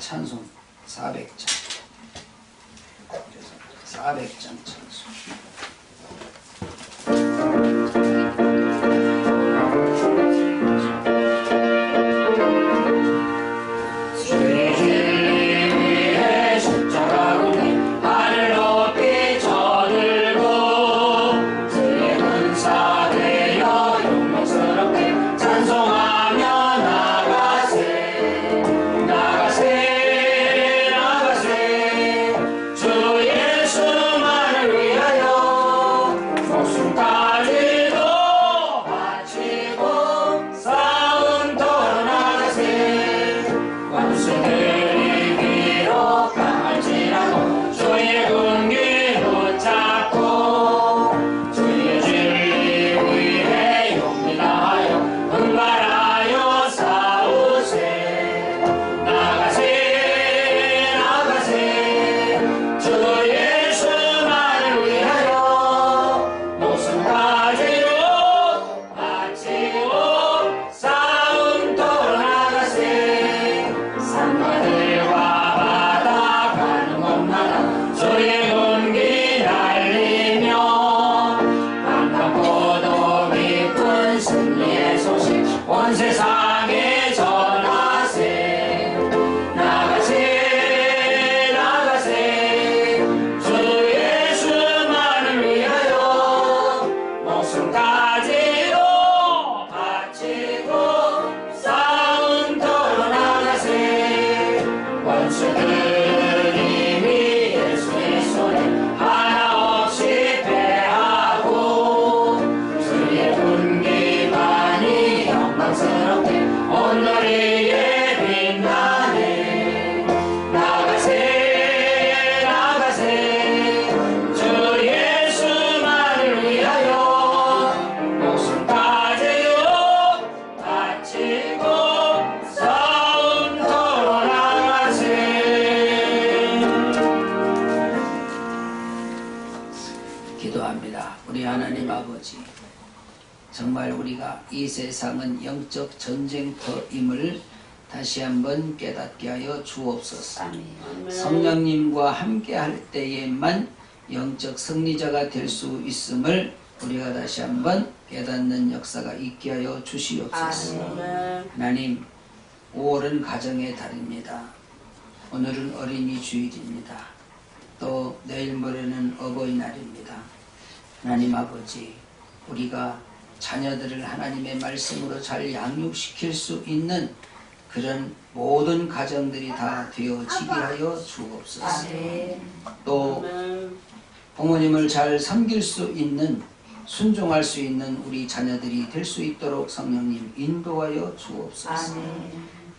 찬송 400장. 400장 찬송. 정말 우리가 이 세상은 영적 전쟁터임을 다시 한번 깨닫게 하여 주옵소서. 성령님과 함께 할 때에만 영적 승리자가 될 수 있음을 우리가 다시 한번 깨닫는 역사가 있게 하여 주시옵소서. 하나님, 5월은 가정의 달입니다. 오늘은 어린이 주일입니다. 또 내일 모레는 어버이날입니다. 하나님 아버지, 우리가 자녀들을 하나님의 말씀으로 잘 양육시킬 수 있는 그런 모든 가정들이 다 되어지게 하여 주옵소서. 또 부모님을 잘 섬길 수 있는, 순종할 수 있는 우리 자녀들이 될 수 있도록 성령님 인도하여 주옵소서.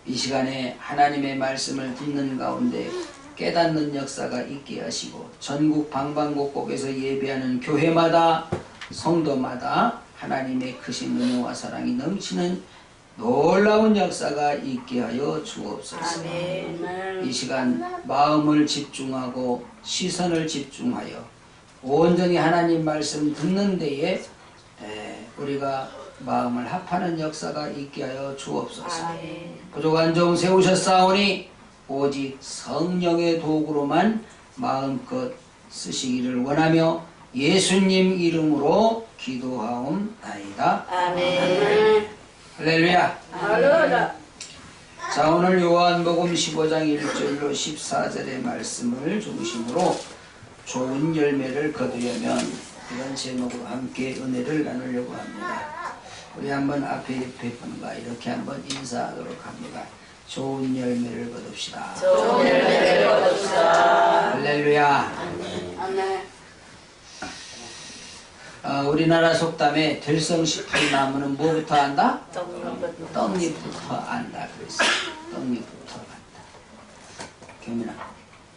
이 시간에 하나님의 말씀을 듣는 가운데 깨닫는 역사가 있게 하시고, 전국 방방곡곡에서 예배하는 교회마다, 성도마다 하나님의 크신 은혜와 사랑이 넘치는 놀라운 역사가 있게 하여 주옵소서. 이 시간 마음을 집중하고 시선을 집중하여 온전히 하나님 말씀 듣는 데에 우리가 마음을 합하는 역사가 있게 하여 주옵소서. 부족한 종 세우셨사오니 오직 성령의 도구로만 마음껏 쓰시기를 원하며 예수님 이름으로 기도하옵나이다. 아멘. 할렐루야. 할렐루야. 자, 오늘 요한복음 15장 1절로 14절의 말씀을 중심으로 좋은 열매를 거두려면, 이런 제목으로 함께 은혜를 나누려고 합니다. 우리 한번 앞에 옆에 분과 이렇게 한번 인사하도록 합니다. 좋은 열매를 거둡시다. 좋은 열매를 거둡시다. 할렐루야. 아멘. 우리나라 속담에 들성식품 나무는 뭐부터 안다? 떡잎부터 안다. 그랬어. 떡잎부터 안다. 경민아,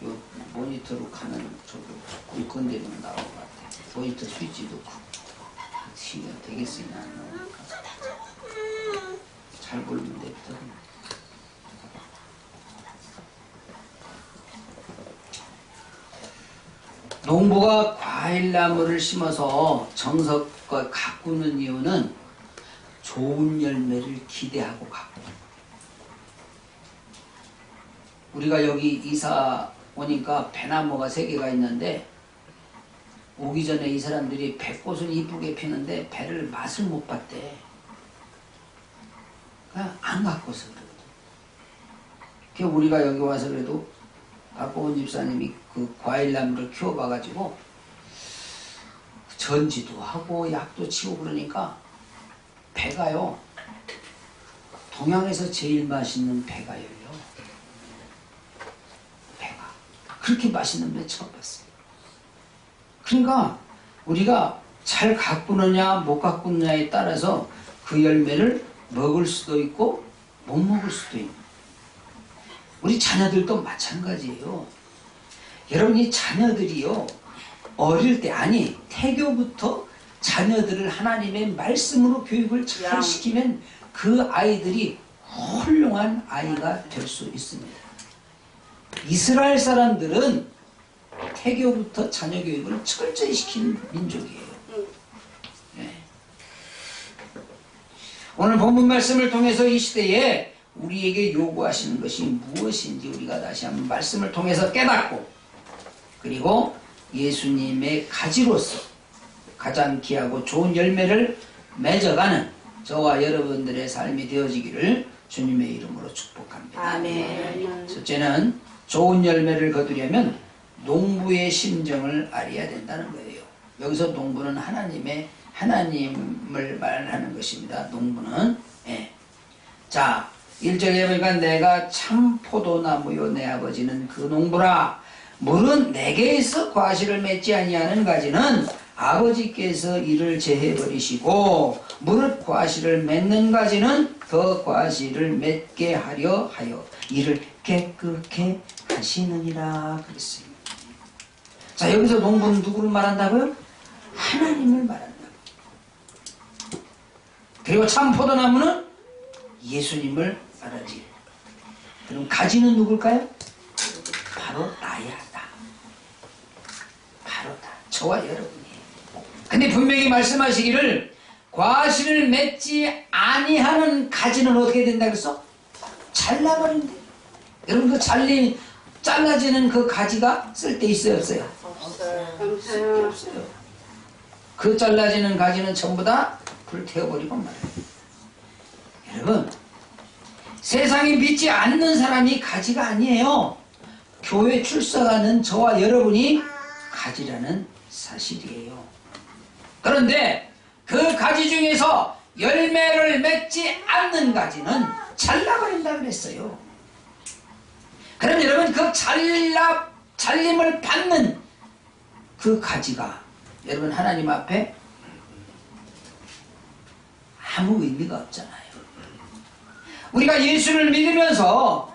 요 모니터로 가는 저거 물건대로 나올 것 같아. 모니터 스위치도 시간 되겠으나 안 나오니까 잘 보면 됐다. 농부가 과일나무를 심어서 정성껏 가꾸는 이유는 좋은 열매를 기대하고 가꾸는. 우리가 여기 이사 오니까 배나무가 3개가 있는데 오기 전에 이 사람들이 배꽃을 이쁘게 피는데 배를 맛을 못 봤대. 그냥 안 갖고서 그러거든. 그 우리가 여기 와서 그래도 박보은 집사님이 그 과일나무를 키워봐가지고 전지도 하고 약도 치고 그러니까 배가요 동양에서 제일 맛있는 배가 열려. 배가 그렇게 맛있는 배 처음 봤어요. 그러니까 우리가 잘 가꾸느냐 못 가꾸느냐에 따라서 그 열매를 먹을 수도 있고 못 먹을 수도 있는. 우리 자녀들도 마찬가지예요. 여러분 이 자녀들이요 어릴 때 아니 태교부터 자녀들을 하나님의 말씀으로 교육을 잘 시키면 그 아이들이 훌륭한 아이가 될 수 있습니다. 이스라엘 사람들은 태교부터 자녀 교육을 철저히 시키는 민족이에요. 네. 오늘 본문 말씀을 통해서 이 시대에 우리에게 요구하시는 것이 무엇인지 우리가 다시 한번 말씀을 통해서 깨닫고 그리고 예수님의 가지로서 가장 귀하고 좋은 열매를 맺어가는 저와 여러분들의 삶이 되어지기를 주님의 이름으로 축복합니다. 아멘. 첫째는 좋은 열매를 거두려면 농부의 심정을 알아야 된다는 거예요. 여기서 농부는 하나님을 말하는 것입니다. 농부는 자 1절에 보니까 내가 참 포도나무요 내 아버지는 그 농부라. 물은 내게서 과실을 맺지 아니하는 가지는 아버지께서 이를 제해버리시고 무릇 과실을 맺는 가지는 더 과실을 맺게 하려 하여 이를 깨끗게 하시느니라 그랬습니다. 자 여기서 농부는 누구를 말한다고요? 하나님을 말한다. 그리고 참 포도나무는 예수님을 말하지. 그럼 가지는 누굴까요? 바로 나야. 바로 나. 저와 여러분이에요. 근데 분명히 말씀하시기를 과실을 맺지 아니하는 가지는 어떻게 된다 그랬어? 잘라버린대. 여러분 그 잘라지는 그 가지가 쓸데 있어요 없어요? 없어요. 없어요. 그 잘라지는 가지는 전부 다 불태워버리고 말아요. 여러분 세상에 믿지 않는 사람이 가지가 아니에요. 교회 출석하는 저와 여러분이 가지라는 사실이에요. 그런데 그 가지 중에서 열매를 맺지 않는 가지는 잘라버린다 그랬어요. 그럼 여러분 그 잘림을 받는 그 가지가 여러분 하나님 앞에 아무 의미가 없잖아요. 우리가 예수를 믿으면서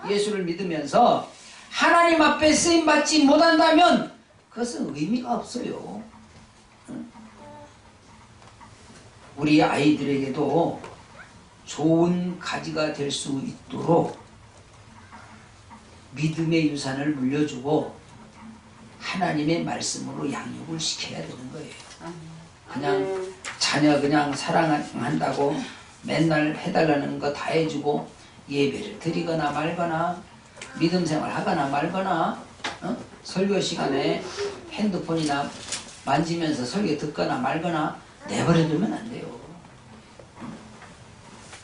하나님 앞에 쓰임받지 못한다면 그것은 의미가 없어요. 우리 아이들에게도 좋은 가지가 될 수 있도록 믿음의 유산을 물려주고 하나님의 말씀으로 양육을 시켜야 되는 거예요. 그냥 자녀 그냥 사랑한다고 맨날 해달라는 거 다 해주고 예배를 드리거나 말거나 믿음 생활 하거나 말거나 설교 시간에 핸드폰이나 만지면서 설교 듣거나 말거나 내버려두면 안 돼요.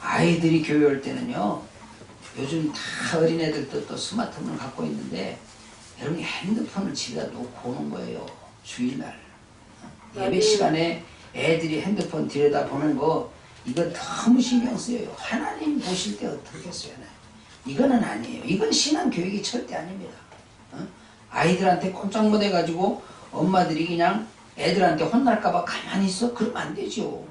아이들이 교회 올 때는요 요즘 다 어린애들도 또 스마트폰을 갖고 있는데 여러분이 핸드폰을 집에다 놓고 오는 거예요. 주일날 예배 시간에 애들이 핸드폰 들여다보는 거 이거 너무 신경 쓰여요. 하나님 보실 때 어떻겠어요? 이거는 아니에요. 이건 신앙 교육이 절대 아닙니다. 아이들한테 꼼짝 못 해가지고 엄마들이 그냥 애들한테 혼날까봐 가만히 있어? 그러면 안 되죠.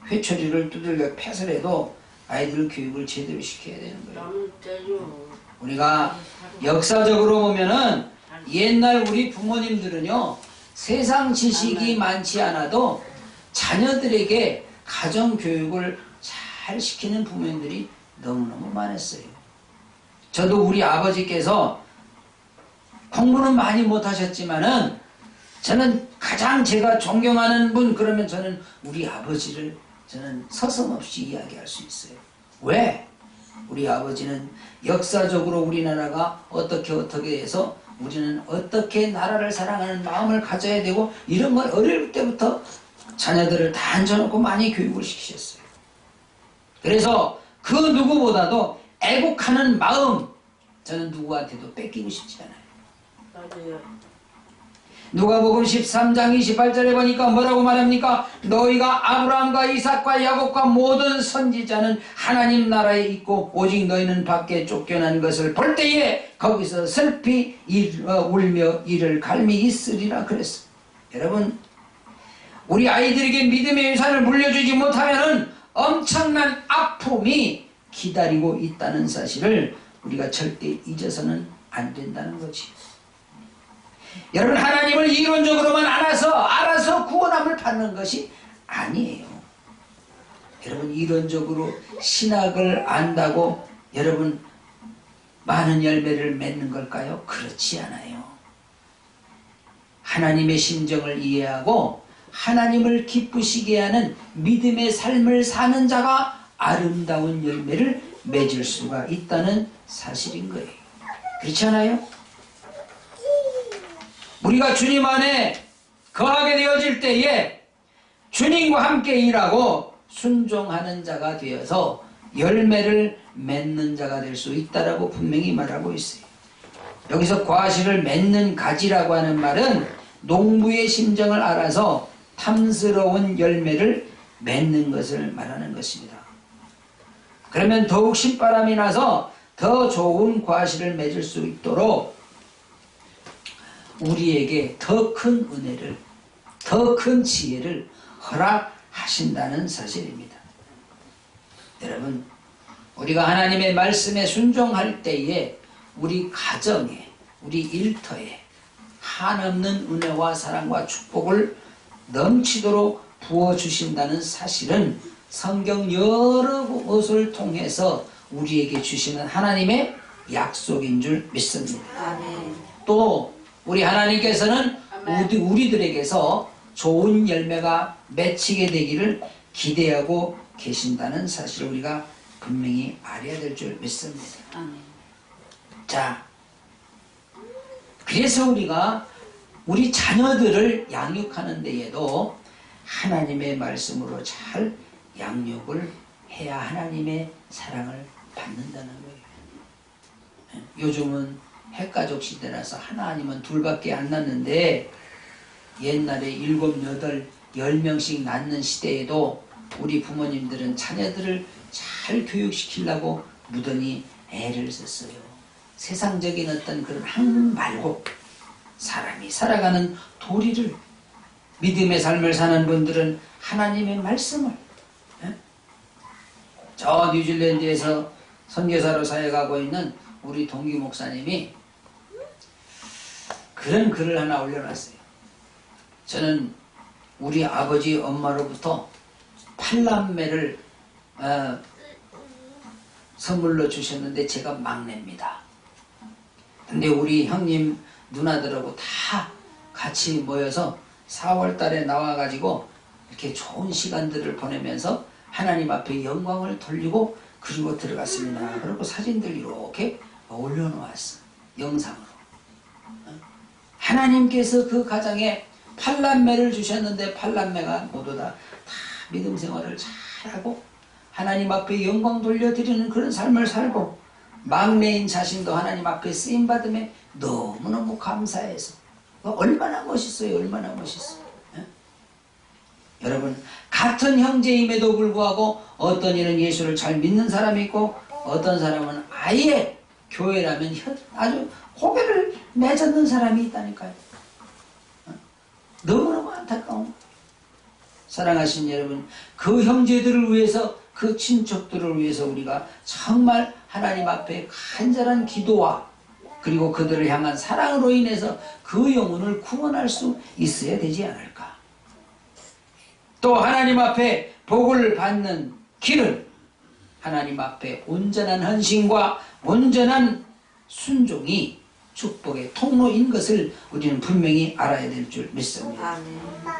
회초리를 두들겨 패설해도 아이들 교육을 제대로 시켜야 되는 거예요. 우리가 역사적으로 보면은 옛날 우리 부모님들은요 세상 지식이 많지 않아도 자녀들에게 가정교육을 잘 시키는 부모님들이 너무너무 많았어요. 저도 우리 아버지께서 공부는 많이 못하셨지만은 저는 가장 제가 존경하는 분 그러면 저는 우리 아버지를 저는 서슴없이 이야기할 수 있어요. 왜? 우리 아버지는 역사적으로 우리나라가 어떻게 해서 우리는 어떻게 나라를 사랑하는 마음을 가져야 되고 이런 걸 어릴 때부터 자녀들을 다 앉혀놓고 많이 교육을 시키셨어요. 그래서 그 누구보다도 애국하는 마음 저는 누구한테도 뺏기고 싶지 않아요. 맞아요. 누가복음 13장 28절에 보니까 뭐라고 말합니까? 너희가 아브라함과 이삭과 야곱과 모든 선지자는 하나님 나라에 있고 오직 너희는 밖에 쫓겨난 것을 볼 때에 거기서 슬피 울며 이를 갈미 있으리라 그랬어요. 여러분, 우리 아이들에게 믿음의 유산을 물려주지 못하면 엄청난 아픔이 기다리고 있다는 사실을 우리가 절대 잊어서는 안 된다는 거지. 여러분, 하나님을 이론적으로만 알아서 구원함을 받는 것이 아니에요. 여러분, 이론적으로 신학을 안다고 여러분 많은 열매를 맺는 걸까요? 그렇지 않아요. 하나님의 심정을 이해하고 하나님을 기쁘시게 하는 믿음의 삶을 사는 자가 아름다운 열매를 맺을 수가 있다는 사실인 거예요. 그렇지 않아요? 우리가 주님 안에 거하게 되어질 때에 주님과 함께 일하고 순종하는 자가 되어서 열매를 맺는 자가 될 수 있다라고 분명히 말하고 있어요. 여기서 과실을 맺는 가지라고 하는 말은 농부의 심정을 알아서 탐스러운 열매를 맺는 것을 말하는 것입니다. 그러면 더욱 신바람이 나서 더 좋은 과실을 맺을 수 있도록 우리에게 더 큰 은혜를, 더 큰 지혜를 허락하신다는 사실입니다. 여러분, 우리가 하나님의 말씀에 순종할 때에 우리 가정에, 우리 일터에 한없는 은혜와 사랑과 축복을 넘치도록 부어주신다는 사실은 성경 여러 곳을 통해서 우리에게 주시는 하나님의 약속인 줄 믿습니다. 아멘. 또 우리 하나님께서는 우리들에게서 좋은 열매가 맺히게 되기를 기대하고 계신다는 사실을 우리가 분명히 알아야 될 줄 믿습니다. 아멘. 자, 그래서 우리가 우리 자녀들을 양육하는 데에도 하나님의 말씀으로 잘 양육을 해야 하나님의 사랑을 받는다는 거예요. 요즘은 핵가족 시대라서 하나 아니면 둘밖에 안 낳는데 옛날에 7, 8, 10명씩 낳는 시대에도 우리 부모님들은 자녀들을 잘 교육시키려고 무던히 애를 썼어요. 세상적인 어떤 그런 학문 말고 사람이 살아가는 도리를, 믿음의 삶을 사는 분들은 하나님의 말씀을, 저 뉴질랜드에서 선교사로 사역하고 있는 우리 동기 목사님이 그런 글을 하나 올려놨어요. 저는 우리 아버지 엄마로부터 8남매를 선물로 주셨는데 제가 막내입니다. 근데 우리 형님 누나들하고 다 같이 모여서 4월 달에 나와가지고 이렇게 좋은 시간들을 보내면서 하나님 앞에 영광을 돌리고 그리고 들어갔습니다. 그리고 사진들 이렇게 올려놓았어. 영상으로. 하나님께서 그 가정에 8남매를 주셨는데 8남매가 모두 다 믿음 생활을 잘하고 하나님 앞에 영광 돌려드리는 그런 삶을 살고 막내인 자신도 하나님 앞에 쓰임받음에 너무너무 감사해서 얼마나 멋있어요. 얼마나 멋있어요. 여러분, 같은 형제임에도 불구하고 어떤 이는 예수를 잘 믿는 사람이 있고 어떤 사람은 아예 교회라면 아주 고개를 내젓는 사람이 있다니까요. 너무너무 안타까운. 사랑하신 여러분, 그 형제들을 위해서, 그 친척들을 위해서 우리가 정말 하나님 앞에 간절한 기도와 그리고 그들을 향한 사랑으로 인해서 그 영혼을 구원할 수 있어야 되지 않을까. 또 하나님 앞에 복을 받는 길은 하나님 앞에 온전한 헌신과 온전한 순종이 축복의 통로인 것을 우리는 분명히 알아야 될 줄 믿습니다. 아멘.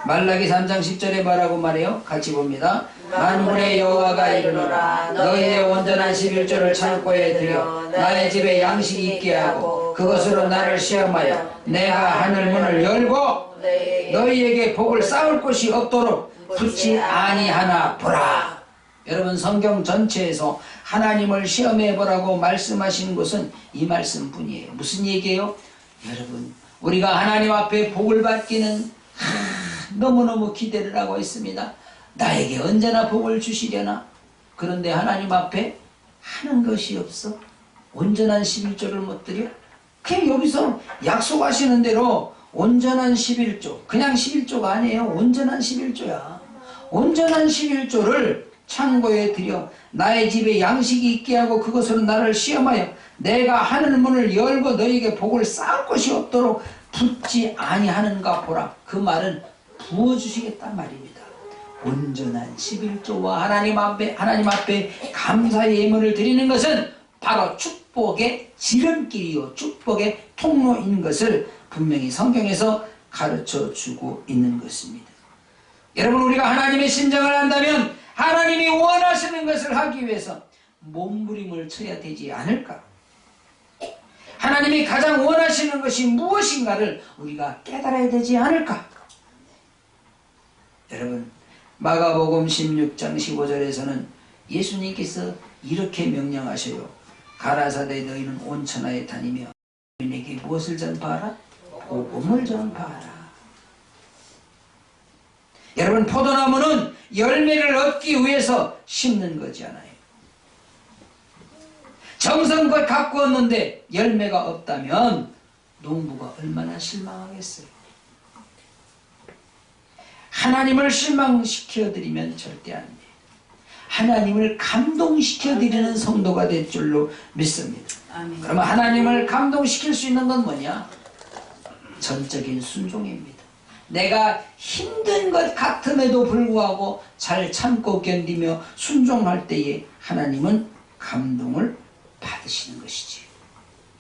말라기 3장 10절에 뭐라고 말해요? 같이 봅니다. 만군의 여호와가 이르노라 너희의 온전한 11조를 창고에 들여 나의 집에 양식이 있게 하고 그것으로 나를 시험하여 내가 하늘 문을 열고 너희에게 복을 쌓을 곳이 없도록 붙지 아니하나 보라. 여러분, 성경 전체에서 하나님을 시험해 보라고 말씀하시는 것은 이 말씀뿐이에요. 무슨 얘기예요? 여러분, 우리가 하나님 앞에 복을 받기는 너무너무 기대를 하고 있습니다. 나에게 언제나 복을 주시려나? 그런데 하나님 앞에 하는 것이 없어. 온전한 11조를 못 드려? 그냥 여기서 약속하시는 대로 온전한 11조, 그냥 11조가 아니에요. 온전한 11조야. 온전한 11조를 창고에 들여 나의 집에 양식이 있게 하고 그것으로 나를 시험하여 내가 하늘 문을 열고 너희에게 복을 쌓을 것이 없도록 붙지 아니하는가 보라. 그 말은 부어주시겠단 말입니다. 온전한 11조와 하나님 앞에 감사의 예물을 드리는 것은 바로 축복의 지름길이요 축복의 통로인 것을 분명히 성경에서 가르쳐 주고 있는 것입니다. 여러분, 우리가 하나님의 심정을 한다면 하나님이 원하시는 것을 하기 위해서 몸부림을 쳐야 되지 않을까? 하나님이 가장 원하시는 것이 무엇인가를 우리가 깨달아야 되지 않을까? 여러분, 마가복음 16장 15절에서는 예수님께서 이렇게 명령하셔요. 가라사대 너희는 온 천하에 다니며 너희에게 무엇을 전파하라? 복음을 전파하라. 여러분, 포도나무는 열매를 얻기 위해서 심는 거지 않아요. 정성껏 가꾸었는데 열매가 없다면 농부가 얼마나 실망하겠어요. 하나님을 실망시켜드리면 절대 안 돼요. 하나님을 감동시켜드리는 성도가 될 줄로 믿습니다. 아멘. 그러면 하나님을 감동시킬 수 있는 건 뭐냐? 전적인 순종입니다. 내가 힘든 것 같음에도 불구하고 잘 참고 견디며 순종할 때에 하나님은 감동을 받으시는 것이지.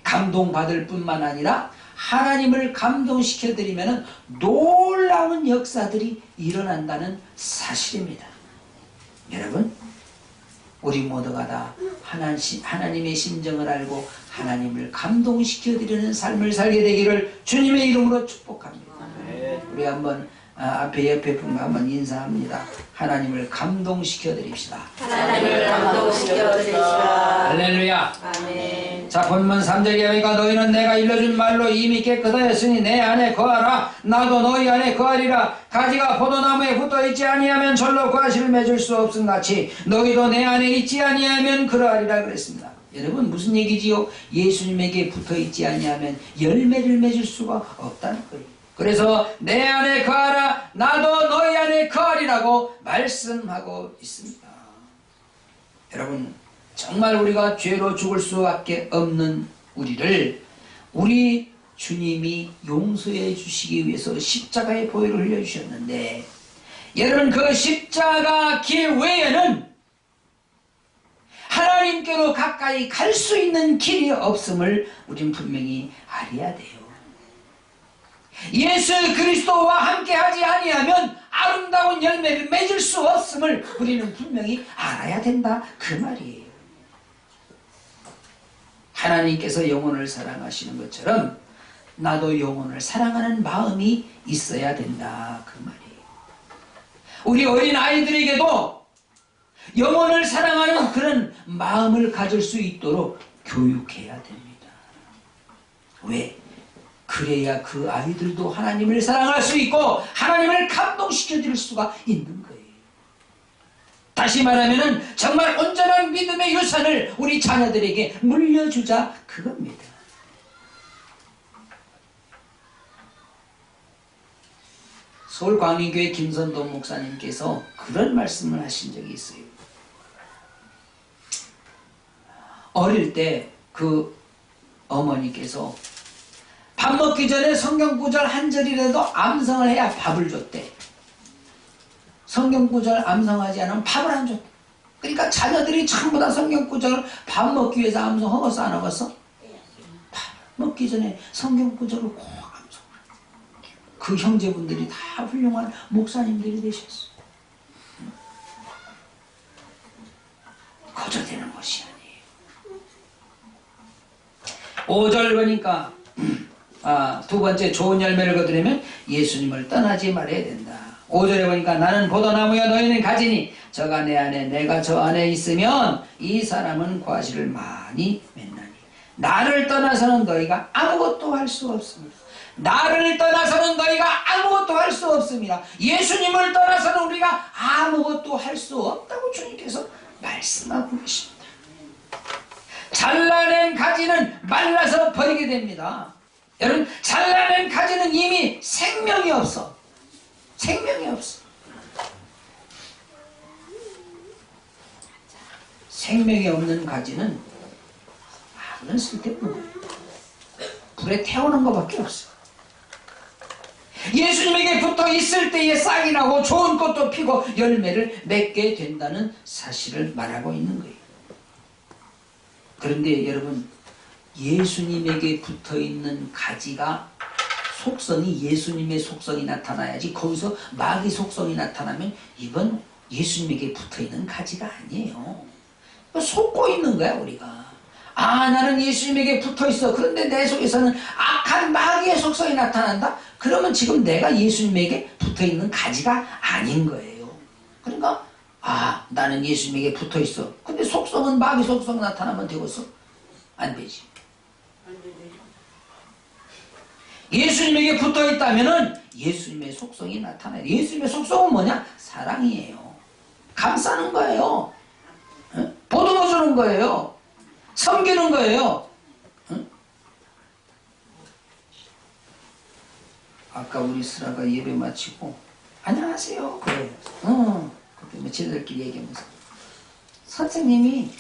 감동받을 뿐만 아니라 하나님을 감동시켜드리면 놀라운 역사들이 일어난다는 사실입니다. 여러분, 우리 모두가 다 하나님의 심정을 알고 하나님을 감동시켜드리는 삶을 살게 되기를 주님의 이름으로 축복합니다. 우리 한번 앞에 옆에 분과 한번 인사합니다. 하나님을 감동시켜드립시다. 하나님을 감동시켜드립시다. 할렐루야. 아멘. 자, 본문 3절에 보니까 너희는 내가 일러준 말로 이미 깨끗하였으니 내 안에 거하라. 나도 너희 안에 거하리라. 가지가 포도나무에 붙어있지 아니하면 절로 과실을 맺을 수 없음같이 너희도 내 안에 있지 아니하면 그러하리라 그랬습니다. 여러분, 무슨 얘기지요? 예수님에게 붙어있지 아니하면 열매를 맺을 수가 없다는 거예요. 그래서 내 안에 거하라. 나도 너희 안에 거하리라고 말씀하고 있습니다. 여러분, 정말 우리가 죄로 죽을 수밖에 없는 우리를 우리 주님이 용서해 주시기 위해서 십자가의 보혈을 흘려주셨는데, 여러분, 그 십자가 길 외에는 하나님께로 가까이 갈 수 있는 길이 없음을 우린 분명히 알아야 돼요. 예수 그리스도와 함께하지 아니하면 아름다운 열매를 맺을 수 없음을 우리는 분명히 알아야 된다, 그 말이에요. 하나님께서 영혼을 사랑하시는 것처럼 나도 영혼을 사랑하는 마음이 있어야 된다, 그 말이에요. 우리 어린 아이들에게도 영혼을 사랑하는 그런 마음을 가질 수 있도록 교육해야 됩니다. 왜? 그래야 그 아이들도 하나님을 사랑할 수 있고 하나님을 감동시켜줄 수가 있는 거예요. 다시 말하면 정말 온전한 믿음의 유산을 우리 자녀들에게 물려주자, 그겁니다. 서울광림교회 김선동 목사님께서 그런 말씀을 하신 적이 있어요. 어릴 때 그 어머니께서 밥 먹기 전에 성경 구절 한 절이라도 암송을 해야 밥을 줬대. 성경 구절 암송하지 않으면 밥을 안 줬대. 그러니까 자녀들이 전부 다 성경 구절을 밥 먹기 위해서 암송하겠어, 안 하겠어? 먹기 전에 성경 구절을 꼭 암송을. 그 형제분들이 다 훌륭한 목사님들이 되셨어. 거절되는 것이 아니에요. 5절 보니까 두 번째 좋은 열매를 거두려면 예수님을 떠나지 말아야 된다. 5절에 보니까 나는 포도나무여 너희는 가지니 저가 내 안에 내가 저 안에 있으면 이 사람은 과실을 많이 맺나니 나를 떠나서는 너희가 아무것도 할 수 없습니다. 나를 떠나서는 너희가 아무것도 할 수 없습니다. 예수님을 떠나서는 우리가 아무것도 할 수 없다고 주님께서 말씀하고 계십니다. 잘라낸 가지는 말라서 버리게 됩니다. 여러분, 잘라낸 가지는 이미 생명이 없어. 생명이 없어. 생명이 없는 가지는 아무런 쓸데없는 거예요. 불에 태우는 것밖에 없어. 예수님에게 붙어 있을 때에 싹이 나고 좋은 꽃도 피고 열매를 맺게 된다는 사실을 말하고 있는 거예요. 그런데 여러분, 예수님에게 붙어 있는 가지가 속성이 예수님의 속성이 나타나야지 거기서 마귀 속성이 나타나면 이건 예수님에게 붙어 있는 가지가 아니에요. 속고 있는 거야 우리가. 나는 예수님에게 붙어 있어. 그런데 내 속에서는 악한 마귀의 속성이 나타난다? 그러면 지금 내가 예수님에게 붙어 있는 가지가 아닌 거예요. 그러니까 나는 예수님에게 붙어 있어. 근데 속성은 마귀 속성 나타나면 되겠어? 안 되지. 예수님에게 붙어 있다면은 예수님의 속성이 나타나요. 예수님의 속성은 뭐냐? 사랑이에요. 감싸는 거예요. 보듬어 주는 거예요. 섬기는 거예요. 아까 우리 스라가 예배 마치고 안녕하세요 그래. 그때 뭐 지들끼리 얘기하면서 선생님이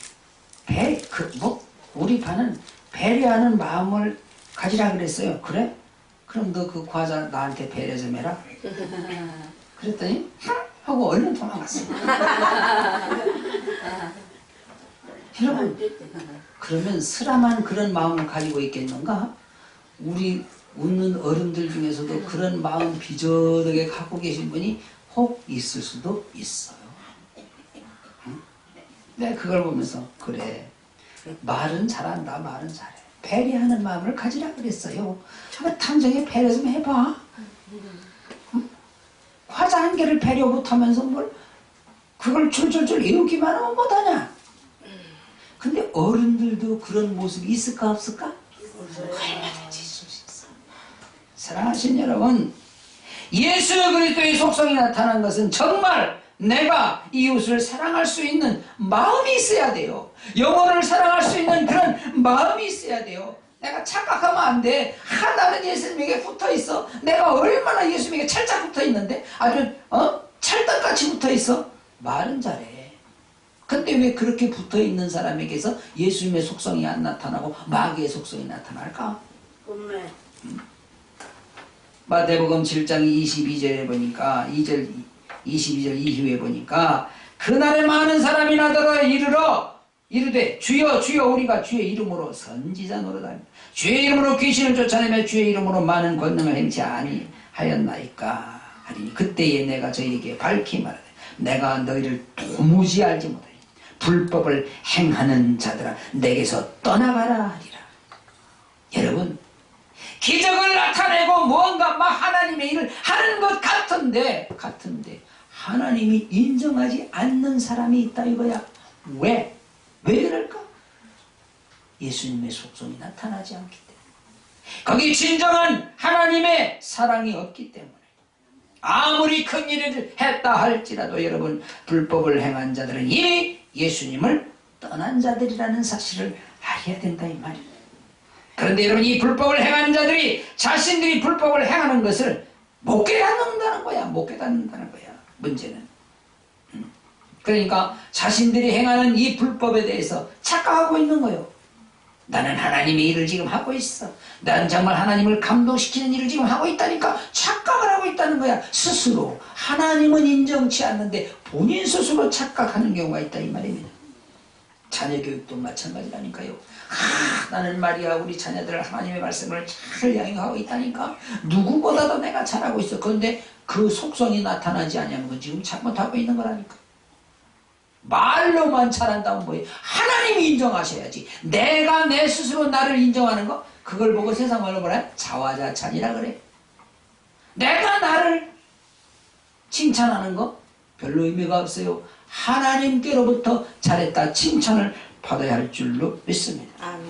우리 반은 배려하는 마음을 가지라 그랬어요. 그래? 그럼 너 그 과자 나한테 배려 좀 해라. 그랬더니 하고 얼른 도망갔어. 여러분, 그러면 스라만 그런 마음을 가지고 있겠는가? 우리 웃는 어른들 중에서도 그런 마음 비전하게 갖고 계신 분이 혹 있을 수도 있어요. 내가 그걸 보면서 그래, 말은 잘한다. 말은 잘해. 배려하는 마음을 가지라 그랬어요. 탐정에 배려 좀 해봐. 과자 한 개를 배려 못하면서 그걸 줄줄줄 외우기만 하면 못하냐? 근데 어른들도 그런 모습이 있을까 없을까? 얼마든지 있을 수 있어. 사랑하신 여러분, 예수 그리스도의 속성이 나타난 것은 정말 내가 이웃을 사랑할 수 있는 마음이 있어야 돼요. 영혼을 사랑할 수 있는 그런 마음이 있어야 돼요. 내가 착각하면 안 돼. 나는 예수님에게 붙어 있어. 내가 얼마나 예수님에게 찰짝 붙어 있는데 아주 찰떡같이 붙어 있어. 말은 잘해. 근데 왜 그렇게 붙어 있는 사람에게서 예수님의 속성이 안 나타나고 마귀의 속성이 나타날까? 마태복음 7장 22절에 보니까 22절 이후에 보니까 그날에 많은 사람이 나더러 이르되 주여 주여 우리가 주의 이름으로 선지자 노릇하며 주의 이름으로 귀신을 쫓아내며 주의 이름으로 많은 권능을 행치 아니하였나이까 하리니 그때에 내가 저희에게 밝히 말하되 내가 너희를 도무지 알지 못하니 불법을 행하는 자들아 내게서 떠나가라 하리라. 여러분, 기적을 나타내고 무언가 막 하나님의 일을 하는 것 같은데 하나님이 인정하지 않는 사람이 있다 이거야. 왜 그럴까? 예수님의 속성이 나타나지 않기 때문에. 거기 진정한 하나님의 사랑이 없기 때문에. 아무리 큰 일을 했다 할지라도 여러분, 불법을 행한 자들은 이미 예수님을 떠난 자들이라는 사실을 알아야 된다 이 말이에요. 그런데 여러분, 이 불법을 행한 자들이 자신들이 불법을 행하는 것을 못 깨닫는다는 거야. 못 깨닫는다는 거야. 문제는. 그러니까 자신들이 행하는 이 불법에 대해서 착각하고 있는 거예요. 나는 하나님의 일을 지금 하고 있어. 나는 정말 하나님을 감동시키는 일을 지금 하고 있다니까 착각을 하고 있다는 거야. 스스로. 하나님은 인정치 않는데 본인 스스로 착각하는 경우가 있다 이 말입니다. 자녀 교육도 마찬가지라니까요. 나는 말이야 우리 자녀들 하나님의 말씀을 잘 양육하고 있다니까. 누구보다도 내가 잘하고 있어. 그런데 그 속성이 나타나지 않냐는 건 지금 잘못하고 있는 거라니까. 말로만 잘한다면 뭐예요? 하나님이 인정하셔야지. 내가 내 스스로 나를 인정하는 거, 그걸 보고 세상 말로 뭐래? 자화자찬이라 그래. 내가 나를 칭찬하는 거 별로 의미가 없어요. 하나님께로부터 잘했다 칭찬을 받아야 할 줄로 믿습니다. 아멘.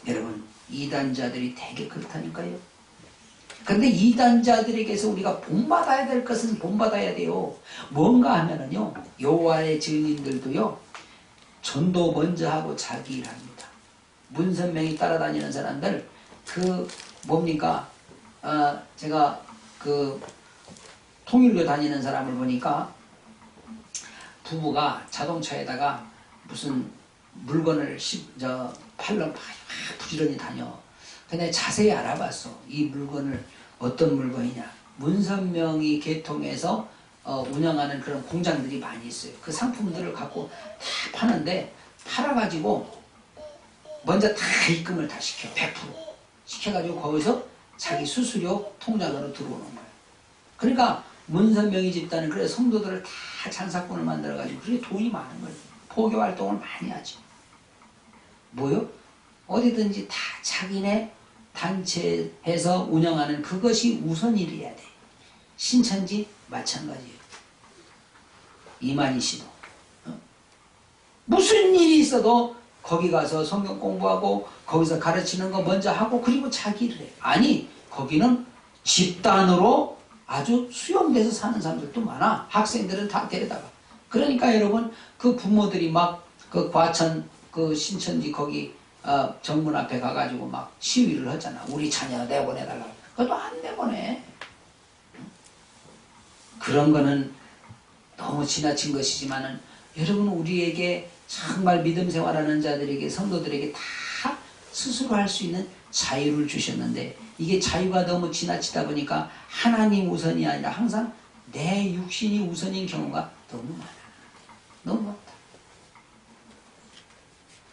여러분, 이단자들이 되게 그렇다니까요. 그런데 이단자들에게서 우리가 본받아야 될 것은 본받아야 돼요. 뭔가 하면은요, 여호와의 증인들도요, 전도 먼저 하고 자기 일합니다. 문선명이 따라다니는 사람들, 뭡니까? 제가 통일교 다니는 사람을 보니까 부부가 자동차에다가 무슨 물건을 팔러 막 부지런히 다녀. 근데 자세히 알아봤어. 이 물건을 어떤 물건이냐. 문선명이 개통해서 운영하는 그런 공장들이 많이 있어요. 그 상품들을 갖고 다 파는데 팔아가지고 먼저 다 입금을 다 시켜. 100% 시켜가지고 거기서 자기 수수료 통장으로 들어오는 거예요. 그러니까 문선명이 집단은 그래 성도들을 다 장사꾼을 만들어가지고 그게 돈이 많은 거예요. 포교 활동을 많이 하죠. 뭐요? 어디든지 다 자기네 단체에서 운영하는 그것이 우선일이어야 돼. 신천지 마찬가지예요. 이만희 씨도 무슨 일이 있어도 거기 가서 성경 공부하고 거기서 가르치는 거 먼저 하고 그리고 자기 일을 해. 아니 거기는 집단으로 아주 수용돼서 사는 사람들도 많아. 학생들은 다 데려다가. 그러니까 여러분 그 부모들이 막 그 과천 그 신천지 거기 정문 앞에 가가지고 막 시위를 하잖아. 우리 자녀 내보내달라고. 그것도 안 내보내. 그런 거는 너무 지나친 것이지만은 여러분 우리에게 정말 믿음 생활하는 자들에게 성도들에게 다 스스로 할 수 있는 자유를 주셨는데 이게 자유가 너무 지나치다 보니까 하나님 우선이 아니라 항상 내 육신이 우선인 경우가 너무 많아. 너무 많다.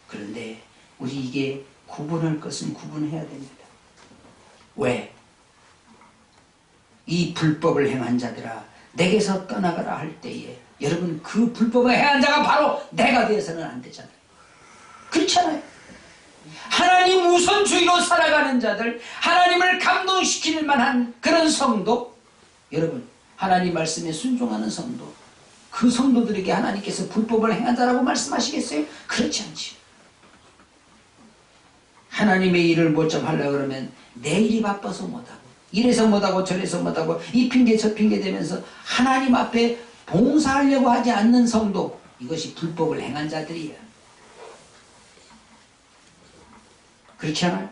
그런데 우리 이게 구분할 것은 구분해야 됩니다. 왜? 이 불법을 행한 자들아 내게서 떠나가라 할 때에 여러분 그 불법을 행한 자가 바로 내가 되어서는 안 되잖아요. 그렇잖아요. 하나님 우선주의로 살아가는 자들, 하나님을 감동시킬 만한 그런 성도, 여러분 하나님 말씀에 순종하는 성도, 그 성도들에게 하나님께서 불법을 행한 자라고 말씀하시겠어요? 그렇지 않지요. 하나님의 일을 뭐 좀 하려고 그러면 내 일이 바빠서 못하고 이래서 못하고 저래서 못하고 이 핑계 저 핑계 대면서 하나님 앞에 봉사하려고 하지 않는 성도, 이것이 불법을 행한 자들이야. 그렇지 않아요?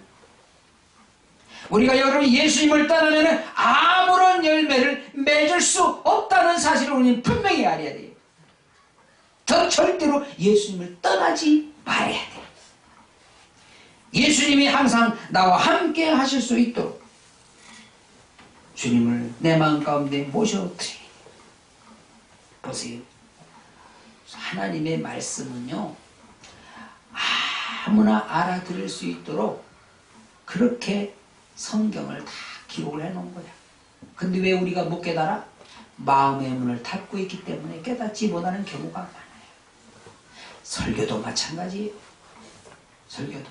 우리가 여러분 예수님을 떠나면 아무런 열매를 맺을 수 없다는 사실을 우리는 분명히 알아야 돼요. 더 절대로 예수님을 떠나지 말아야 돼요. 예수님이 항상 나와 함께 하실 수 있도록 주님을 내 마음 가운데 모셔드립니다. 보세요. 하나님의 말씀은요 아무나 알아들을 수 있도록 그렇게 성경을 다 기록을 해놓은 거야. 근데 왜 우리가 못 깨달아? 마음의 문을 닫고 있기 때문에 깨닫지 못하는 경우가 많아요. 설교도 마찬가지예요. 설교도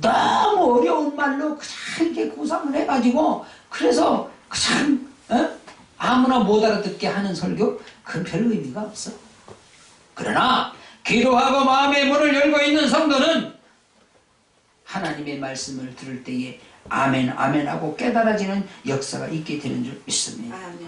너무 어려운 말로 그냥 이렇게 구상을 해가지고 그래서 그냥 아무나 못 알아듣게 하는 설교, 그건 별 의미가 없어. 그러나 기도하고 마음의 문을 열고 있는 성도는 하나님의 말씀을 들을 때에 아멘 아멘 하고 깨달아지는 역사가 있게 되는 줄 믿습니다. 아멘.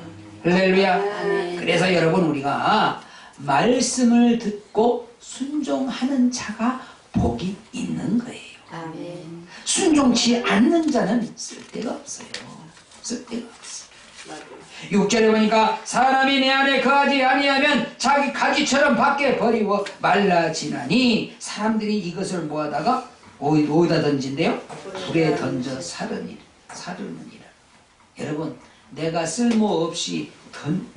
할렐루야. 아멘. 그래서 여러분 우리가 말씀을 듣고 순종하는 자가 복이 있는 거예요. 아멘. 순종치 않는 자는 쓸데가 없어요. 쓸데가 없어. 6절에 보니까 사람이 내 안에 거하지 아니하면 자기 가지처럼 밖에 버리고 말라지나니 사람들이 이것을 모아다가 어디다 던진대요? 불에 던져 사르니라. 여러분 내가 쓸모없이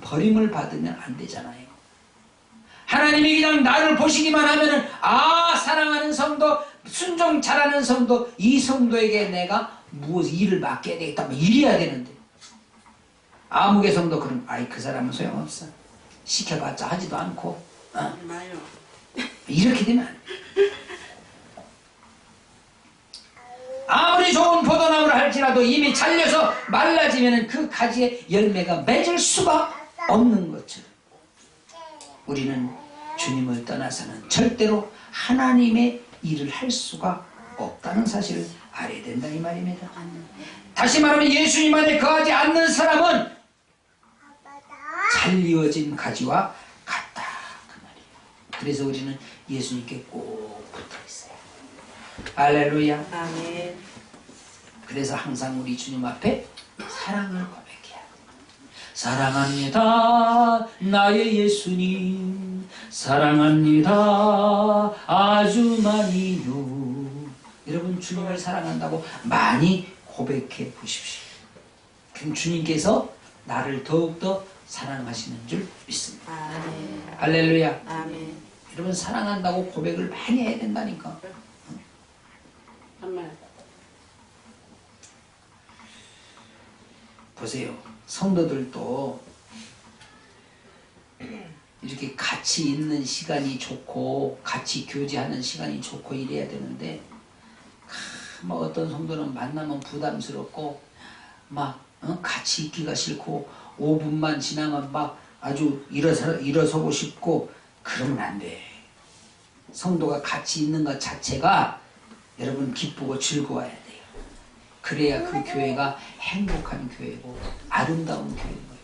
버림을 받으면 안 되잖아요. 하나님이 그냥 나를 보시기만 하면은 아 사랑하는 성도 순종 잘하는 성도 이 성도에게 내가 무엇 일을 맡겨야 되겠다 뭐 이래야 되는데 아무개 성도 그럼 아이 그 사람은 소용없어 시켜봤자 하지도 않고 마요. 이렇게 되면 안 돼. 아무리 좋은 포도나무를 할지라도 이미 잘려서 말라지면 그 가지에 열매가 맺을 수가 없는 것처럼 우리는 주님을 떠나서는 절대로 하나님의 일을 할 수가 없다는 사실을 알아야 된다 이 말입니다. 다시 말하면 예수님 안에 거하지 않는 사람은 잘리워진 가지와 같다 그 말이에요. 그래서 우리는 예수님께 꼭 붙어 있어요. 할렐루야. 아멘. 그래서 항상 우리 주님 앞에 사랑을 고백해야 돼요. 사랑합니다 나의 예수님 사랑합니다 아주 많이요. 여러분 주님을 사랑한다고 많이 고백해 보십시오. 그럼 주님께서 나를 더욱더 사랑하시는 줄 믿습니다. 아멘. 할렐루야. 아멘. 여러분 사랑한다고 고백을 많이 해야 된다니까. 아멘. 보세요. 성도들도 이렇게 같이 있는 시간이 좋고 같이 교제하는 시간이 좋고 이래야 되는데 뭐 어떤 성도는 만나면 부담스럽고 막 같이 있기가 싫고 5분만 지나면 막 아주 일어서고 싶고 그러면 안 돼. 성도가 같이 있는 것 자체가 여러분 기쁘고 즐거워야 돼요. 그래야 그 교회가 행복한 교회고 아름다운 교회인 거예요.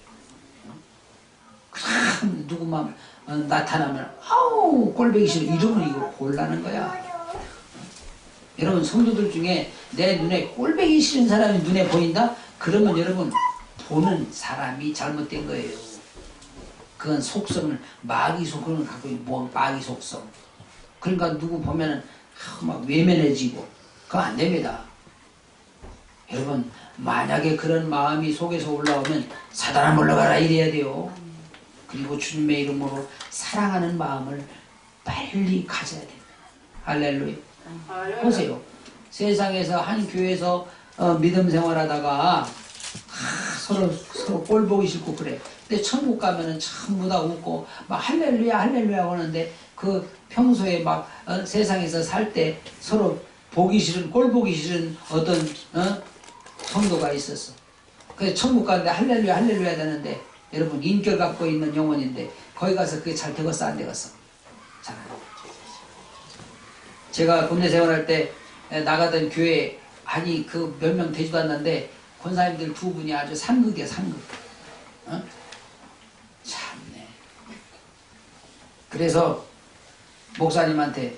참 누구만 나타나면 아우 꼴보기 싫어 이러면 이거 곤란한 거야. 여러분 성도들 중에 내 눈에 꼴보기 싫은 사람이 눈에 보인다? 그러면 여러분 보는 사람이 잘못된 거예요. 그건 속성을 마귀 속성을 갖고 있는 뭐 마귀 속성. 그러니까 누구 보면은 막 외면해지고 그거 안 됩니다. 여러분 만약에 그런 마음이 속에서 올라오면 사단아 물러가라 이래야 돼요. 그리고 주님의 이름으로 사랑하는 마음을 빨리 가져야 됩니다. 할렐루야. 보세요. 세상에서 한 교회에서 믿음 생활하다가 서로 꼴 보기 싫고 그래. 근데 천국 가면은 전부 다 웃고 막 할렐루야 할렐루야 하는데 그 평소에 막 세상에서 살 때 서로 보기 싫은 꼴 보기 싫은 어떤 성도가 있었어. 그래서 천국 가는데 할렐루야 할렐루야 되는데 여러분 인격 갖고 있는 영혼인데 거기 가서 그게 잘 되겠어 안 되겠어? 잘 안 돼. 제가 군대 생활할 때 나가던 교회 아니 그 몇 명 되지도 않는데 권사님들 두 분이 아주 상극이야 상극. 참네. 그래서 목사님한테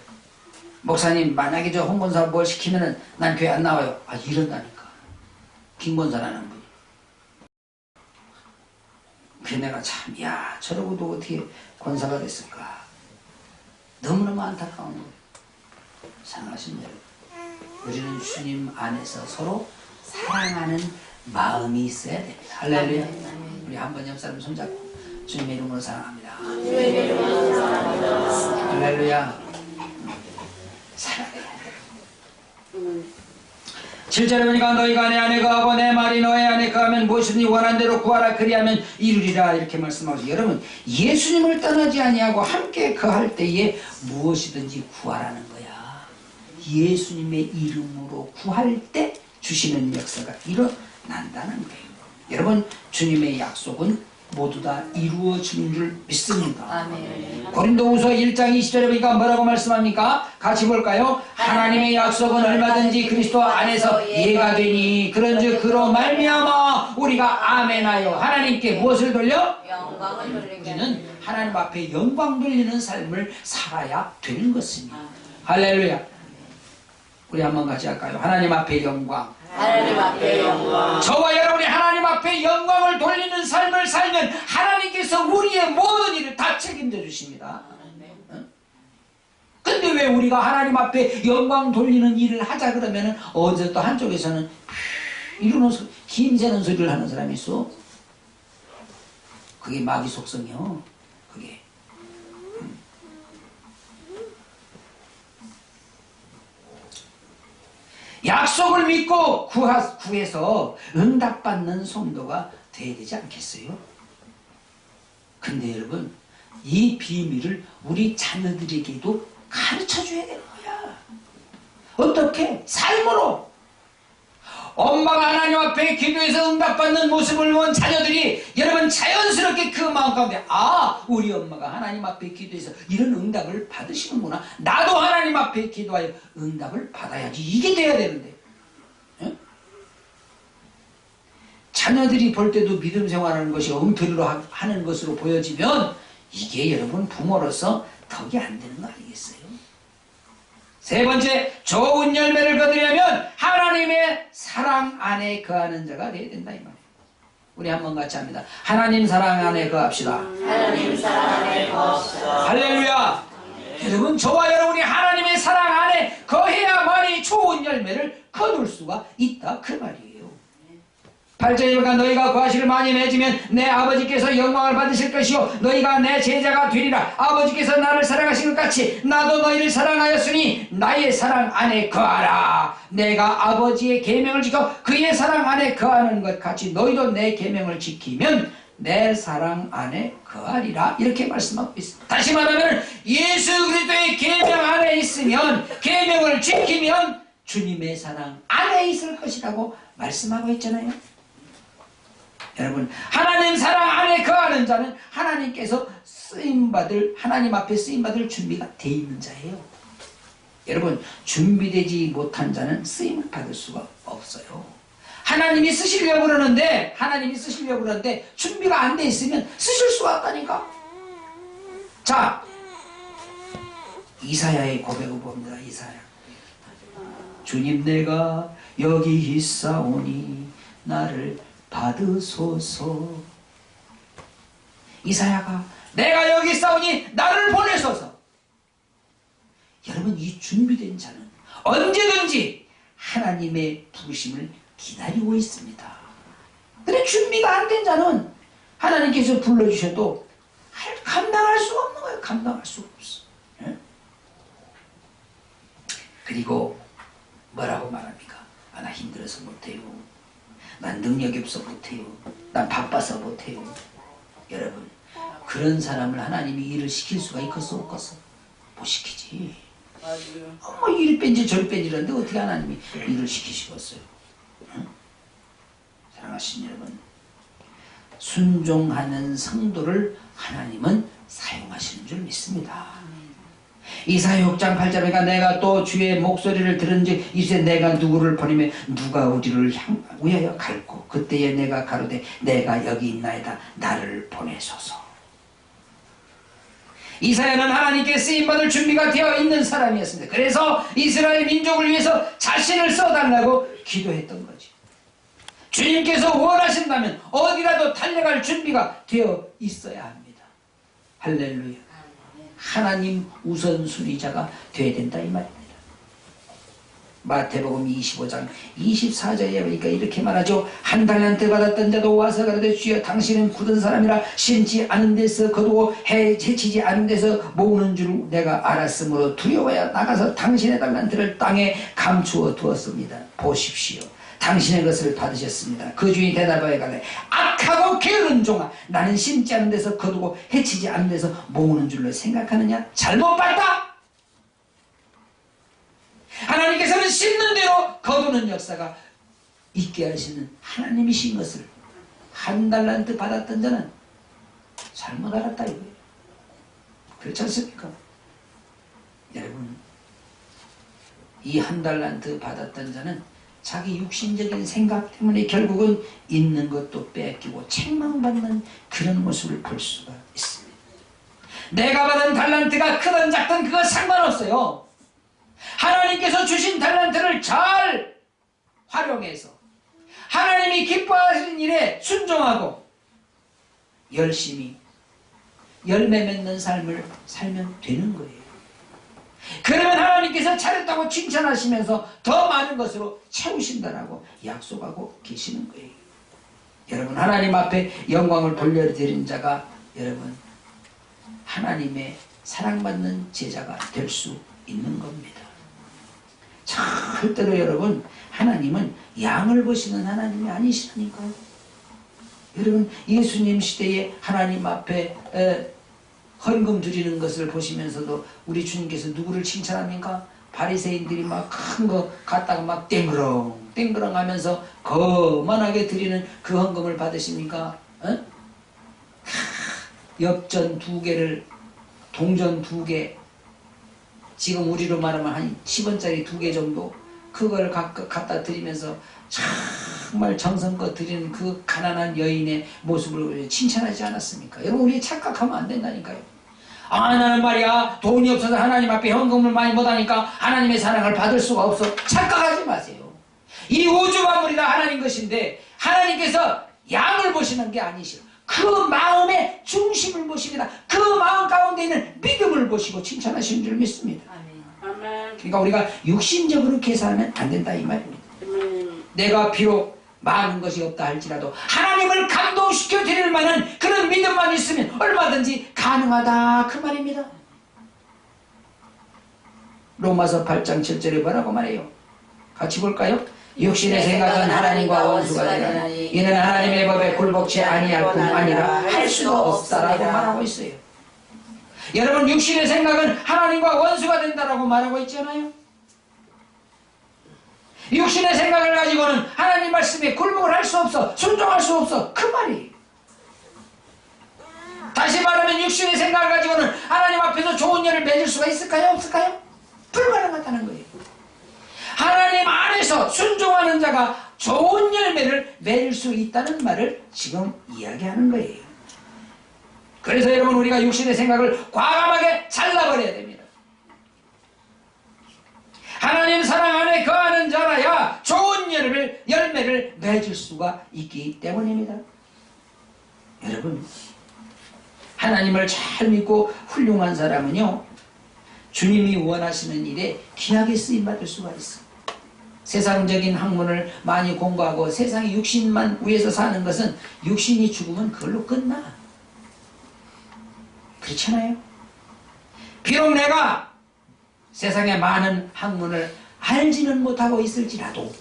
목사님 만약에 저 홍권사 뭘 시키면은 난 교회 안 나와요. 아 이런다니까. 김권사라는 분이. 그래 내가 참 야 저러고도 어떻게 권사가 됐을까. 너무너무 안타까운 거예요. 사랑하신 여러분. 우리는 주님 안에서 서로 사랑하는 마음이 있어야 됩니다. 할렐루야. 우리 한번 옆 사람 손잡고 주님의 이름으로 사랑합니다. 할렐루야. 사랑해. 7절에 보니까 너희가 내 안에 거하고 내 말이 너희 안에 거하면 무엇이든지 원하는 대로 구하라 그리하면 이루리라 이렇게 말씀하고 여러분 예수님을 떠나지 아니하고 함께 거할 때에 무엇이든지 구하라는 거야. 예수님의 이름으로 구할 때 주시는 역사가 일어난다는 거예요. 여러분 주님의 약속은 모두 다 이루어지는 줄 믿습니다. 아멘. 고린도후서 1장 20절에 보니까 뭐라고 말씀합니까? 같이 볼까요? 하나님의 약속은 얼마든지 그리스도 안에서 이해가 되니 그런즉 그로 말미암아 우리가 아멘하여 하나님께 무엇을 돌려? 영광을 돌리게 우리는 하나님 앞에 영광 돌리는 삶을 살아야 되는 것입니다. 할렐루야. 우리 한번 같이 할까요? 하나님 앞에 영광. 하나님 앞에 영광. 저와 여러분이 하나님 앞에 영광을 돌리는 삶을 살면 하나님께서 우리의 모든 일을 다 책임져 주십니다. 근데 왜 우리가 하나님 앞에 영광 돌리는 일을 하자 그러면은 어제 또 한쪽에서는 이러는 김새는 소리를 하는 사람이 있어. 그게 마귀 속성이요. 그게 약속을 믿고 구해서 응답받는 성도가 돼야 되지 않겠어요? 근데 여러분, 이 비밀을 우리 자녀들에게도 가르쳐줘야 되는 거야. 어떻게? 삶으로. 엄마가 하나님 앞에 기도해서 응답받는 모습을 본 자녀들이 여러분 자연스럽게 그 마음 가운데 우리 엄마가 하나님 앞에 기도해서 이런 응답을 받으시는구나. 나도 하나님 앞에 기도하여 응답을 받아야지. 이게 돼야 되는데. 예? 자녀들이 볼 때도 믿음 생활하는 것이 엉터리로 하는 것으로 보여지면 이게 여러분 부모로서 덕이 안 되는 거 아니겠어요? 세 번째, 좋은 열매를 거두려면 하나님의 사랑 안에 거하는 자가 되어야 된다 이 말이에요. 우리 한번 같이 합니다. 하나님 사랑 안에 거합시다. 하나님 사랑 안에 거합시다. 할렐루야. 여러분, 저와 여러분이 하나님의 사랑 안에 거해야만이 좋은 열매를 거둘 수가 있다 그 말이에요. 8절에 너희가 과실을 많이 맺으면 내 아버지께서 영광을 받으실 것이요 너희가 내 제자가 되리라. 아버지께서 나를 사랑하신 것 같이 나도 너희를 사랑하였으니 나의 사랑 안에 거하라. 내가 아버지의 계명을 지켜 그의 사랑 안에 거하는 것 같이 너희도 내 계명을 지키면 내 사랑 안에 거하리라. 이렇게 말씀하고 있습니다. 다시 말하면 예수 그리스도의 계명 안에 있으면, 계명을 지키면 주님의 사랑 안에 있을 것이라고 말씀하고 있잖아요. 여러분, 하나님 사랑 안에 거하는 자는 하나님께서 쓰임받을, 하나님 앞에 쓰임받을 준비가 돼 있는 자예요. 여러분, 준비되지 못한 자는 쓰임을 받을 수가 없어요. 하나님이 쓰시려고 그러는데 준비가 안 돼 있으면 쓰실 수가 없다니까. 자, 이사야의 고백을 봅니다. 이사야. 주님, 내가 여기 있사오니 나를 받으소서. 이사야가 내가 여기 있사오니 나를 보내소서. 여러분, 이 준비된 자는 언제든지 하나님의 부르심을 기다리고 있습니다. 근데 준비가 안 된 자는 하나님께서 불러주셔도 감당할 수가 없는 거예요. 감당할 수가 없어. 예? 그리고 뭐라고 말합니까? 나 힘들어서 못해요. 난 능력이 없어 못해요. 난 바빠서 못해요. 여러분, 그런 사람을 하나님이 일을 시킬 수가 있겠어 없겠어? 못 시키지. 뭐 이리 뺀지 저리 뺀지라는데 어떻게 하나님이 일을 시키시겠어요? 응? 사랑하신 여러분, 순종하는 성도를 하나님은 사용하시는 줄 믿습니다. 이사야 6장 8절에 내가 또 주의 목소리를 들은즉 이제 내가 누구를 보내며 누가 우리를 위하여 갈고 그때에 내가 가로되 내가 여기 있나이다 나를 보내소서. 이사야는 하나님께 쓰임받을 준비가 되어 있는 사람이었습니다. 그래서 이스라엘 민족을 위해서 자신을 써달라고 기도했던 거죠. 주님께서 원하신다면 어디라도 달려갈 준비가 되어 있어야 합니다. 할렐루야. 하나님 우선순위자가 되어야 된다 이 말입니다. 마태복음 25장 24절에 보니까 이렇게 말하죠. 한 달란트 받았던 자도 와서 가로되 주여 당신은 굳은 사람이라 심지 않은 데서 거두고 해치지 않은 데서 모으는 줄 내가 알았으므로 두려워야 나가서 당신의 달란트를 땅에 감추어 두었습니다. 보십시오. 당신의 것을 받으셨습니다. 그 주인이 대답하여 가되 악하고 게으른 종아, 나는 심지 않은 데서 거두고 해치지 않은 데서 모으는 줄로 생각하느냐? 잘못 봤다. 하나님께서는 심는 대로 거두는 역사가 있게 하시는 하나님이신 것을 한 달란트 받았던 자는 잘못 알았다 이거예요. 그렇지 않습니까? 여러분, 이 한 달란트 받았던 자는 자기 육신적인 생각 때문에 결국은 있는 것도 뺏기고 책망받는 그런 모습을 볼 수가 있습니다. 내가 받은 달란트가 크든 작든 그거 상관없어요. 하나님께서 주신 달란트를 잘 활용해서 하나님이 기뻐하시는 일에 순종하고 열심히 열매 맺는 삶을 살면 되는 거예요. 그러면 하나님께서 잘했다고 칭찬하시면서 더 많은 것으로 채우신다라고 약속하고 계시는 거예요. 여러분, 하나님 앞에 영광을 돌려드리는 자가 여러분 하나님의 사랑받는 제자가 될 수 있는 겁니다. 절대로 여러분 하나님은 양을 보시는 하나님이 아니시라니까요. 여러분 예수님 시대에 하나님 앞에 헌금 드리는 것을 보시면서도 우리 주님께서 누구를 칭찬합니까? 바리새인들이 막 큰 거 갖다가 막 땡그렁 하면서 거만하게 드리는 그 헌금을 받으십니까? 엽전 2개를 동전 2개, 지금 우리로 말하면 한 10원짜리 2개 정도 그걸 갖다 드리면서 정말 정성껏 드리는 그 가난한 여인의 모습을 칭찬하지 않았습니까? 여러분 우리 착각하면 안 된다니까요. 아 나는 말이야 돈이 없어서 하나님 앞에 헌금을 많이 못하니까 하나님의 사랑을 받을 수가 없어. 착각하지 마세요. 이 우주 만물이 다 하나님 것인데 하나님께서 양을 보시는 게 아니시오. 그 마음의 중심을 보십니다. 그 마음 가운데 있는 믿음을 보시고 칭찬하시는 줄 믿습니다. 아멘. 그러니까 우리가 육신적으로 계산하면 안 된다 이 말입니다. 내가 비록 많은 것이 없다 할지라도 하나님을 감동시켜 드릴 만한 그런 믿음만 있으면 얼마든지 가능하다 그 말입니다. 로마서 8장 7절에 뭐라고 말해요? 같이 볼까요? 육신의 생각은 하나님과 원수가 되나니 이는 하나님의 법에 굴복치 아니할 뿐 아니라 할 수도 없다라고 말하고 있어요. 여러분 육신의 생각은 하나님과 원수가 된다라고 말하고 있잖아요. 육신의 생각을 가지고는 하나님 말씀에 굴복을 할 수 없어. 순종할 수 없어. 그 말이에요. 다시 말하면 육신의 생각을 가지고는 하나님 앞에서 좋은 열을 맺을 수가 있을까요? 없을까요? 불가능하다는 거예요. 하나님 안에서 순종하는 자가 좋은 열매를 맺을 수 있다는 말을 지금 이야기하는 거예요. 그래서 여러분 우리가 육신의 생각을 과감하게 잘라버려야 됩니다. 하나님 사랑 안에 거하는 자라야 좋은 열매를 맺을 수가 있기 때문입니다. 여러분 하나님을 잘 믿고 훌륭한 사람은요 주님이 원하시는 일에 귀하게 쓰임받을 수가 있어. 세상적인 학문을 많이 공부하고 세상의 육신만 위해서 사는 것은 육신이 죽으면 그걸로 끝나. 그렇잖아요. 비록 내가 세상에 많은 학문을 알지는 못하고 있을지라도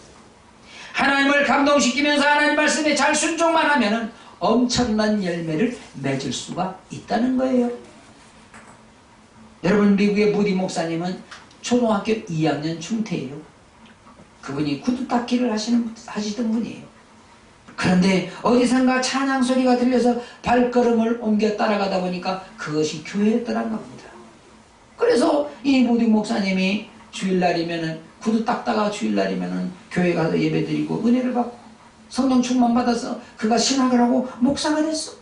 하나님을 감동시키면서 하나님 말씀에 잘 순종만 하면 엄청난 열매를 맺을 수가 있다는 거예요. 여러분 미국의 무디 목사님은 초등학교 2학년 중퇴예요. 그분이 구두 닦기를 하시던 분이에요. 그런데 어디선가 찬양 소리가 들려서 발걸음을 옮겨 따라가다 보니까 그것이 교회였더란 겁니다. 그래서 이 무디 목사님이 주일날이면은 구두 닦다가 주일날이면은 교회 가서 예배드리고 은혜를 받고 성령 충만 받아서 그가 신학을 하고 목사가 됐어.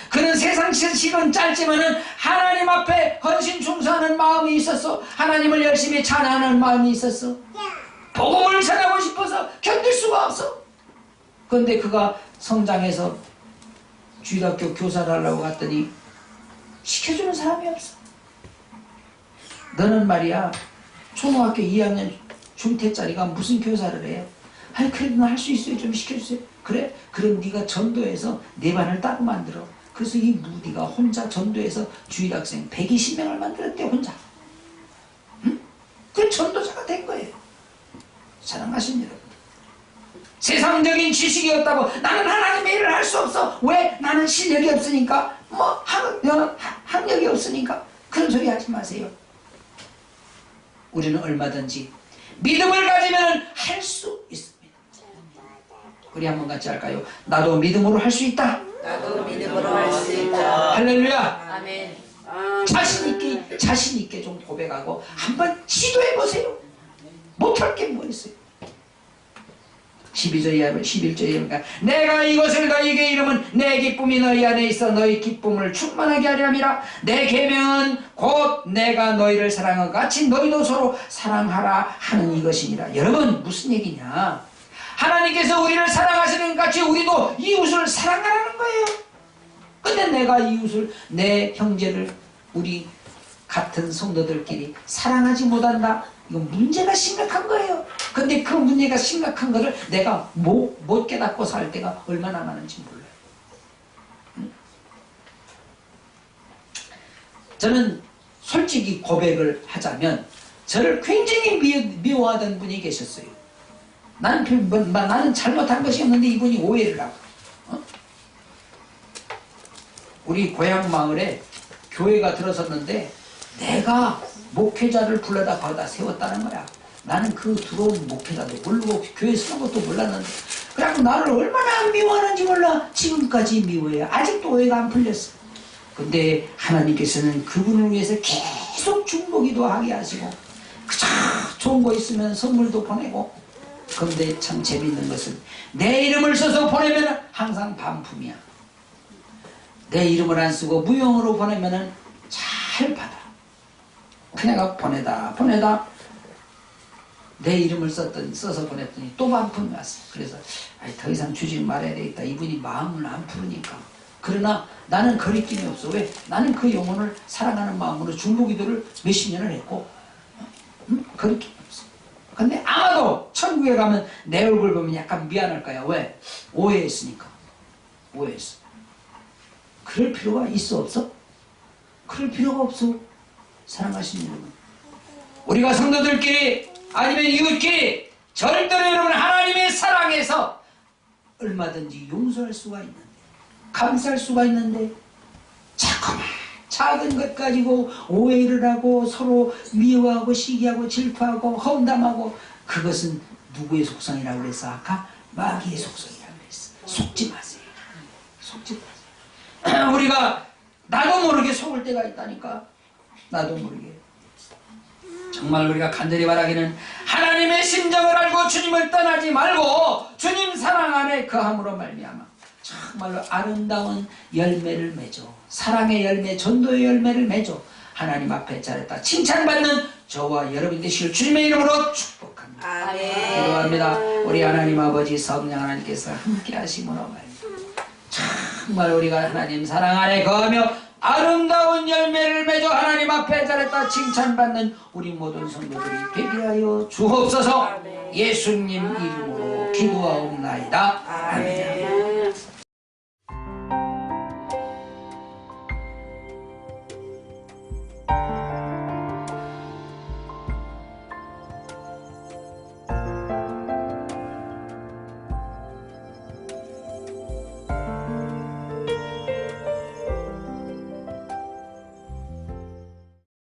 그는 세상 시간 짧지만은 하나님 앞에 헌신 충성하는 마음이 있었어. 하나님을 열심히 찬양하는 마음이 있었어. 복음을 전하고 싶어서 견딜 수가 없어. 그런데 그가 성장해서 주일학교 교사를 하려고 갔더니 시켜주는 사람이 없어. 너는 말이야 초등학교 2학년 중퇴짜리가 무슨 교사를 해? 아니 그래도 나 할 수 있어요. 좀 시켜주세요. 그래? 그럼 네가 전도해서 네 반을 따로 만들어. 그래서 이 무디가 혼자 전도해서 주일학생 120명을 만들었대 혼자. 응? 그 전도자가 된 거예요. 사랑하신 여러분, 세상적인 지식이 없다고 나는 하나님의 일을 할 수 없어. 왜? 나는 실력이 없으니까, 뭐 학력이 없으니까. 그런 소리 하지 마세요. 우리는 얼마든지 믿음을 가지면 할 수 있습니다. 우리 한번 같이 할까요? 나도 믿음으로 할 수 있다. 나도 믿음으로 할 수 있다. 할렐루야. 아멘. 자신 있게 좀 고백하고 한번 시도해 보세요. 못할 게 뭐 있어요? 11절에 보니까 내가 이것을 너희에게 이름은 내 기쁨이 너희 안에 있어 너희 기쁨을 충만하게 하려 함이라. 내 계명은 곧 내가 너희를 사랑한 것 같이 너희도 서로 사랑하라 하는 이것이니라. 여러분 무슨 얘기냐? 하나님께서 우리를 사랑하시는 것 같이 우리도 이웃을 사랑하라는 거예요. 근데 내가 이웃을 내 형제를 우리 같은 성도들끼리 사랑하지 못한다. 이건 문제가 심각한 거예요. 근데 그 문제가 심각한 거를 내가 못 깨닫고 살 때가 얼마나 많은지 몰라요. 저는 솔직히 고백을 하자면 저를 굉장히 미워하던 분이 계셨어요. 나는 잘못한 것이 없는데 이분이 오해를 하고. 우리 고향 마을에 교회가 들어섰는데 내가 목회자를 불러다 거기다 세웠다는 거야. 나는 그 들어온 목회자도 모르고 교회 서는 것도 몰랐는데 그래갖고 나를 얼마나 미워하는지 몰라. 지금까지 미워해요. 아직도 오해가 안 풀렸어. 근데 하나님께서는 그분을 위해서 계속 중보기도 하게 하시고 그저 좋은 거 있으면 선물도 보내고. 그런데 참 재밌는 것은 내 이름을 써서 보내면 항상 반품이야. 내 이름을 안 쓰고 무용으로 보내면은 잘 받아. 그네가 보내다 내 이름을 써서 보냈더니 또 반품이 왔어. 그래서 더 이상 주지 말아야 되겠다. 이분이 마음을 안 푸르니까. 그러나 나는 거리낌이 없어. 왜? 나는 그 영혼을 사랑하는 마음으로 중보기도를 몇십 년을 했고 거리낌이 없어. 근데 아마도 천국에 가면 내 얼굴 보면 약간 미안할 거야. 왜? 오해했으니까. 오해했어. 그럴 필요가 있어 없어? 그럴 필요가 없어. 사랑하시는 여러분, 우리가 성도들끼리 아니면 이웃끼리 절대로 여러분 하나님의 사랑에서 얼마든지 용서할 수가 있는데, 감사할 수가 있는데 자꾸만 작은 것 가지고 오해를 하고 서로 미워하고 시기하고 질투하고 험담하고, 그것은 누구의 속성이라고 그랬어? 아까 마귀의 속성이라고 그랬어. 속지 마세요. 속지 마세요. 우리가 나도 모르게 속을 때가 있다니까. 나도 모르게. 정말 우리가 간절히 바라기는 하나님의 심정을 알고 주님을 떠나지 말고 주님 사랑 안에 거함으로 말미암아 정말로 아름다운 열매를 맺어, 사랑의 열매, 전도의 열매를 맺어 하나님 앞에 잘했다 칭찬받는 저와 여러분 되시길 주님의 이름으로 축복합니다. 아멘. 기도합니다. 우리 하나님 아버지 성령 하나님께서 함께 하심으로 말미암아 정말 우리가 하나님 사랑 안에 거하며 아름다운 열매를 맺어 하나님 앞에 잘했다 칭찬받는 우리 모든 성도들이 되게 하여 주옵소서. 예수님 이름으로 기도하옵나이다. 아멘.